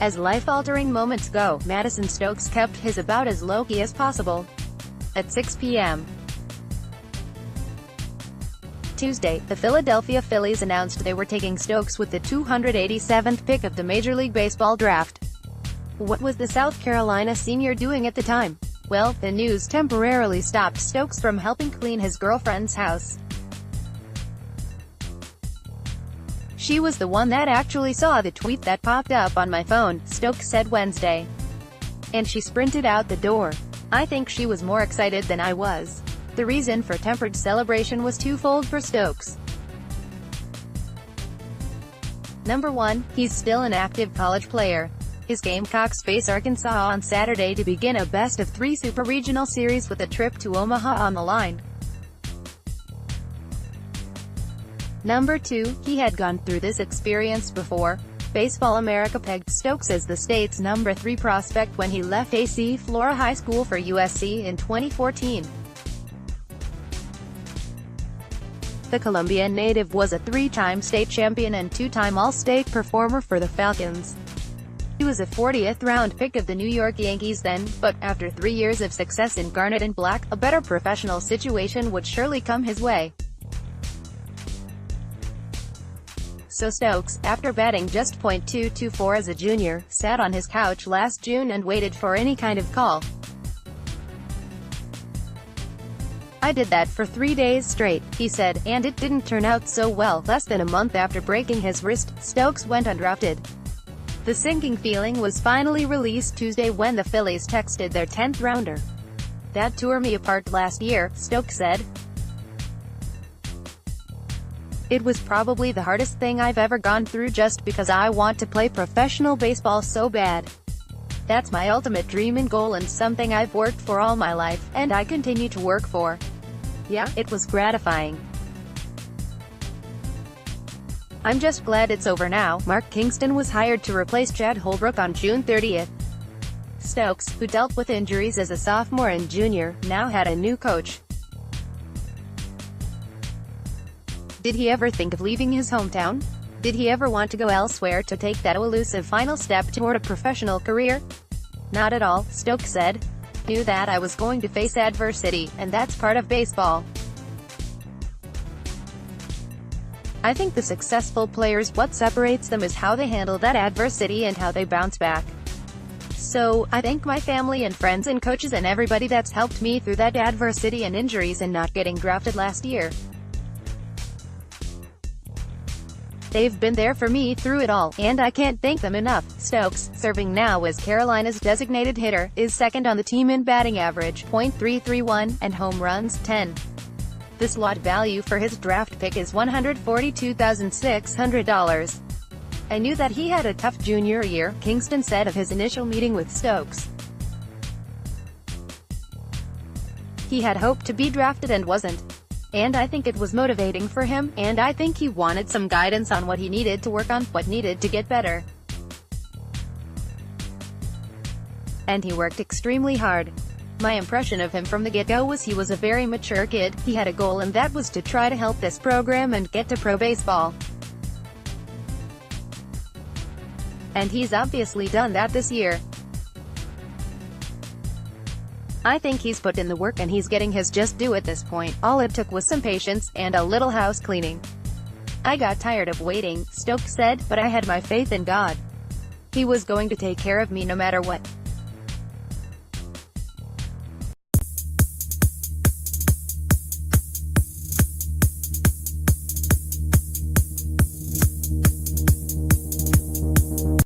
As life-altering moments go, Madison Stokes kept his about as low-key as possible. At 6 p.m. Tuesday, the Philadelphia Phillies announced they were taking Stokes with the 287th pick of the Major League Baseball draft. What was the South Carolina senior doing at the time? Well, the news temporarily stopped Stokes from helping clean his girlfriend's house. She was the one that actually saw the tweet that popped up on my phone, Stokes said Wednesday. And she sprinted out the door. I think she was more excited than I was. The reason for tempered celebration was twofold for Stokes. Number 1, he's still an active college player. His Gamecocks face Arkansas on Saturday to begin a best-of-3 Super Regional Series with a trip to Omaha on the line. Number 2, he had gone through this experience before. Baseball America pegged Stokes as the state's number 3 prospect when he left AC Flora High School for USC in 2014. The Colombian native was a 3-time state champion and 2-time All-State performer for the Falcons. He was a 40th-round pick of the New York Yankees then, but after 3 years of success in Garnet and Black, a better professional situation would surely come his way. So Stokes, after batting just .224 as a junior, sat on his couch last June and waited for any kind of call. I did that for 3 days straight, he said, and it didn't turn out so well. Less than a month after breaking his wrist, Stokes went undrafted. The sinking feeling was finally released Tuesday when the Phillies texted their 10th rounder. That tore me apart last year, Stokes said. It was probably the hardest thing I've ever gone through just because I want to play professional baseball so bad. That's my ultimate dream and goal and something I've worked for all my life, and I continue to work for. Yeah, it was gratifying. I'm just glad it's over now. Mark Kingston was hired to replace Chad Holbrook on June 30th. Stokes, who dealt with injuries as a sophomore and junior, now had a new coach. Did he ever think of leaving his hometown? Did he ever want to go elsewhere to take that elusive final step toward a professional career? Not at all, Stokes said. Knew that I was going to face adversity, and that's part of baseball. I think the successful players, what separates them is how they handle that adversity and how they bounce back. So, I thank my family and friends and coaches and everybody that's helped me through that adversity and injuries and not getting drafted last year. They've been there for me through it all, and I can't thank them enough. Stokes, serving now as Carolina's designated hitter, is second on the team in batting average, .331, and home runs, 10. The slot value for his draft pick is $142,600. I knew that he had a tough junior year, Kingston said of his initial meeting with Stokes. He had hoped to be drafted and wasn't. And I think it was motivating for him, and I think he wanted some guidance on what he needed to work on, what needed to get better. And he worked extremely hard. My impression of him from the get-go was he was a very mature kid. He had a goal, and that was to try to help this program and get to pro baseball. And he's obviously done that this year. I think he's put in the work and he's getting his just due at this point. All it took was some patience, and a little house cleaning. I got tired of waiting, Stokes said, but I had my faith in God. He was going to take care of me no matter what.